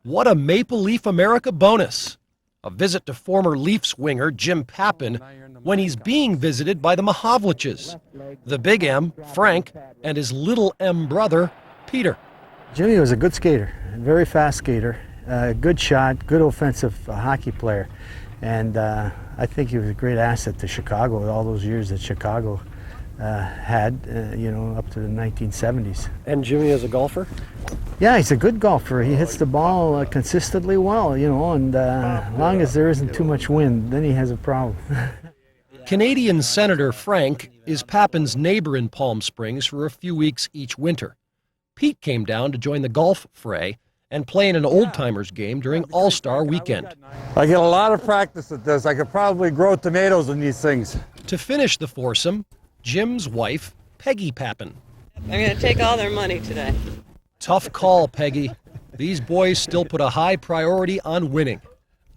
What a Maple Leaf America bonus! A visit to former Leafs winger Jim Pappin when he's being visited by the Mahovliches, the big M, Frank, and his little M brother, Peter. Jimmy was a good skater, a very fast skater, good shot, good offensive hockey player, and I think he was a great asset to Chicago all those years that Chicago had, up to the 1970s. And Jimmy is a golfer? Yeah, he's a good golfer. He hits the ball consistently well, and as long as there isn't too much wind, then he has a problem. Canadian Senator Frank is Pappin's neighbor in Palm Springs for a few weeks each winter. Pete came down to join the golf fray and play in an old-timers game during All-Star weekend. I get a lot of practice at this. I could probably grow tomatoes in these things. To finish the foursome, Jim's wife, Peggy Pappin. I'm going to take all their money today. Tough call, Peggy. These boys still put a high priority on winning.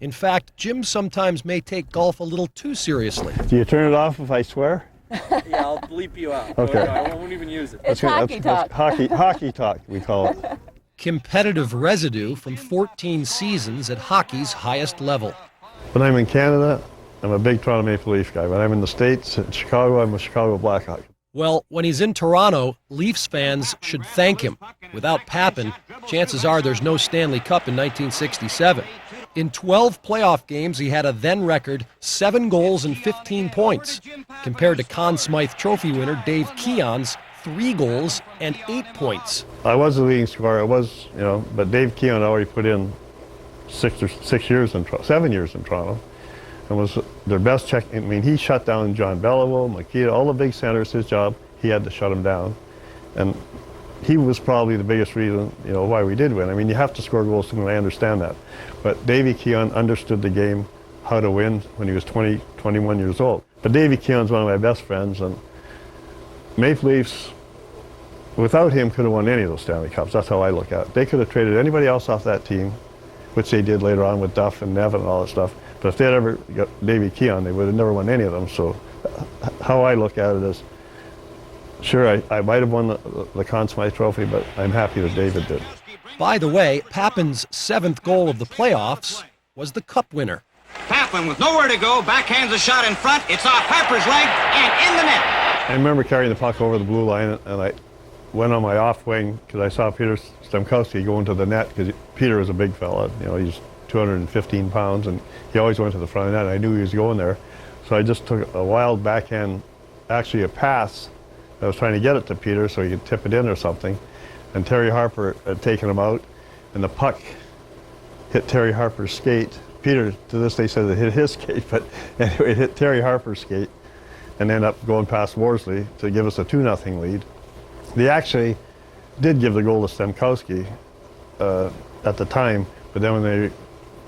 In fact, Jim sometimes may take golf a little too seriously. Do you turn it off if I swear? Yeah, I'll bleep you out. Okay. I won't even use it. It's hockey talk. Hockey talk, we call it. Competitive residue from 14 seasons at hockey's highest level. When I'm in Canada, I'm a big Toronto Maple Leaf guy. When I'm in the States, in Chicago, I'm a Chicago Blackhawk. Well, when he's in Toronto, Leafs fans should thank him. Without Pappin, chances are there's no Stanley Cup in 1967. In 12 playoff games, he had a then record 7 goals and 15 points, compared to Conn Smythe Trophy winner Dave Keon's 3 goals and 8 points. I was the leading scorer, but Dave Keon already put in 7 years in Toronto, and was their best check. I mean, he shut down John Beliveau, Makita, all the big centers. His job, he had to shut them down, and he was probably the biggest reason, why we did win. I mean, you have to score goals to win. I understand that, but Davey Keon understood the game, how to win when he was 20, 21 years old. But Davey Keon's one of my best friends, and Maple Leafs, without him, could have won any of those Stanley Cups. That's how I look at it. They could have traded anybody else off that team, which they did later on with Duff and Nevin and all that stuff. But if they had ever got Davey Keon, they would have never won any of them. So how I look at it is, sure, I might have won the Conn Smythe Trophy, but I'm happy that David did. By the way, Pappin's 7th goal of the playoffs was the Cup winner. Pappin with nowhere to go, backhands a shot in front. It's off Harper's leg and in the net. I remember carrying the puck over the blue line, and I went on my off wing because I saw Peter Stamkowski go into the net, because Peter was a big fella. He's 215 pounds, and he always went to the front of the net. I knew he was going there, so I just took a wild backhand, actually a pass. I was trying to get it to Peter so he could tip it in or something, and Terry Harper had taken him out, and the puck hit Terry Harper's skate. Peter, to this day, said it hit his skate, but anyway, it hit Terry Harper's skate and ended up going past Worsley to give us a 2-0 lead. They actually did give the goal to Stamkowski at the time, but then when they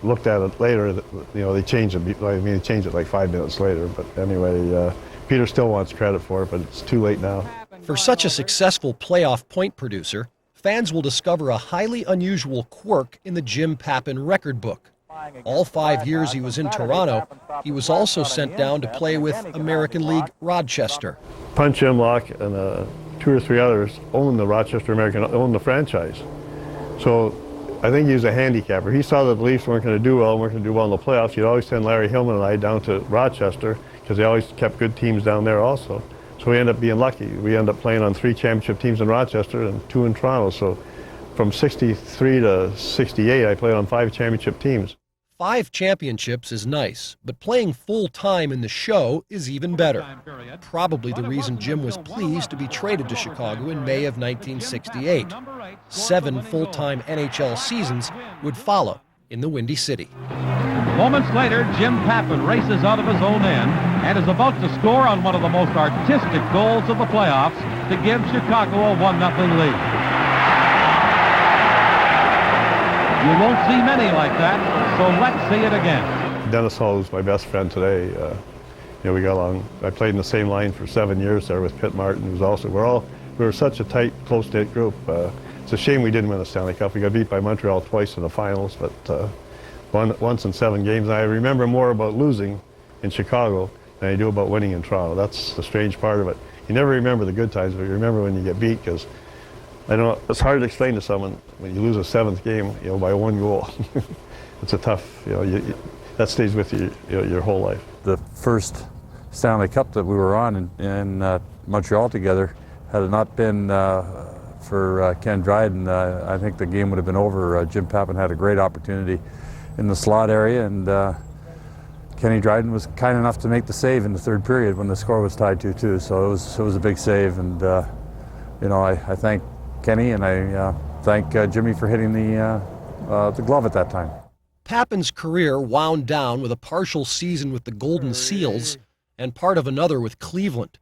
looked at it later, they changed it. They changed it like 5 minutes later. But anyway, Peter still wants credit for it, but it's too late now. For such a successful playoff point producer, fans will discover a highly unusual quirk in the Jim Pappin record book. All 5 years he was in Toronto, he was also sent down to play with American League Rochester. Punch Imlock and 2 or 3 others owned the Rochester American, owned the franchise. So I think he was a handicapper. He saw that the Leafs weren't going to do well in the playoffs. He'd always send Larry Hillman and I down to Rochester, because they always kept good teams down there also. So we ended up being lucky. We ended up playing on 3 championship teams in Rochester and 2 in Toronto. So from 63 to 68, I played on 5 championship teams. 5 championships is nice, but playing full-time in the show is even better. Probably the reason Jim was pleased to be traded to Chicago in May of 1968. 7 full-time NHL seasons would follow in the Windy City. Moments later, Jim Pappin races out of his own end and is about to score on one of the most artistic goals of the playoffs to give Chicago a 1-0 lead. You won't see many like that, so let's see it again. Dennis Hall is my best friend today. We got along. I played in the same line for 7 years there with Pitt Martin, who's also. We were such a tight, close-knit group. It's a shame we didn't win the Stanley Cup. We got beat by Montreal twice in the finals, but once in 7 games. And I remember more about losing in Chicago than I do about winning in Toronto. That's the strange part of it. You never remember the good times, but you remember when you get beat, because I know it's hard to explain to someone when you lose a 7th game, by 1 goal. It's a tough, that stays with you, your whole life. The first Stanley Cup that we were on in Montreal together, had it not been for Ken Dryden, I think the game would have been over. Jim Pappin had a great opportunity in the slot area, and Kenny Dryden was kind enough to make the save in the 3rd period when the score was tied 2-2. So it was a big save, and I thank Kenny, and I thank Jimmy for hitting the glove at that time. Pappin's career wound down with a partial season with the Golden Seals and part of another with Cleveland.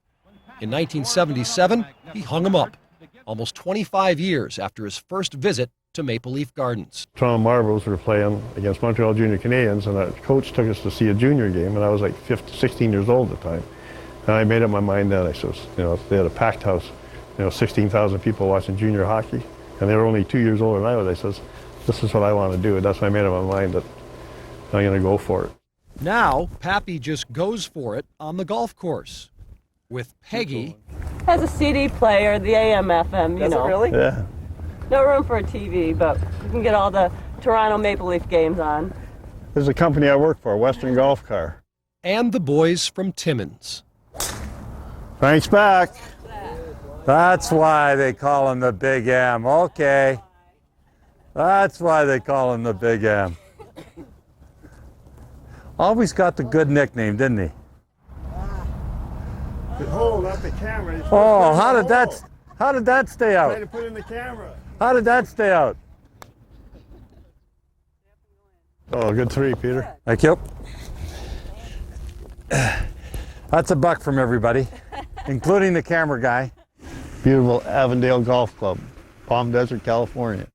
In 1977, he hung him up, almost 25 years after his first visit to Maple Leaf Gardens. Toronto Marbles were playing against Montreal Junior Canadiens, and our coach took us to see a junior game, and I was like 16 years old at the time. And I made up my mind then. I said, they had a packed house, 16,000 people watching junior hockey, and they were only 2 years older than I was. I says, this is what I want to do, and that's why I made up my mind that I'm going to go for it. Now, Pappy just goes for it on the golf course with Peggy. Has a CD player, the AM, FM, Does it really? Yeah. No room for a TV, but you can get all the Toronto Maple Leaf games on. There's a company I work for, Western Golf Car. And the boys from Timmins. Frank's back. That's why they call him the Big M. Okay. That's why they call him the Big M. Always got the good nickname, didn't he? Oh, not the camera. Oh, how did that stay out? To put in the camera. How did that stay out? Oh, good 3, Peter. Thank you. That's a buck from everybody, including the camera guy. Beautiful Avondale Golf Club, Palm Desert, California.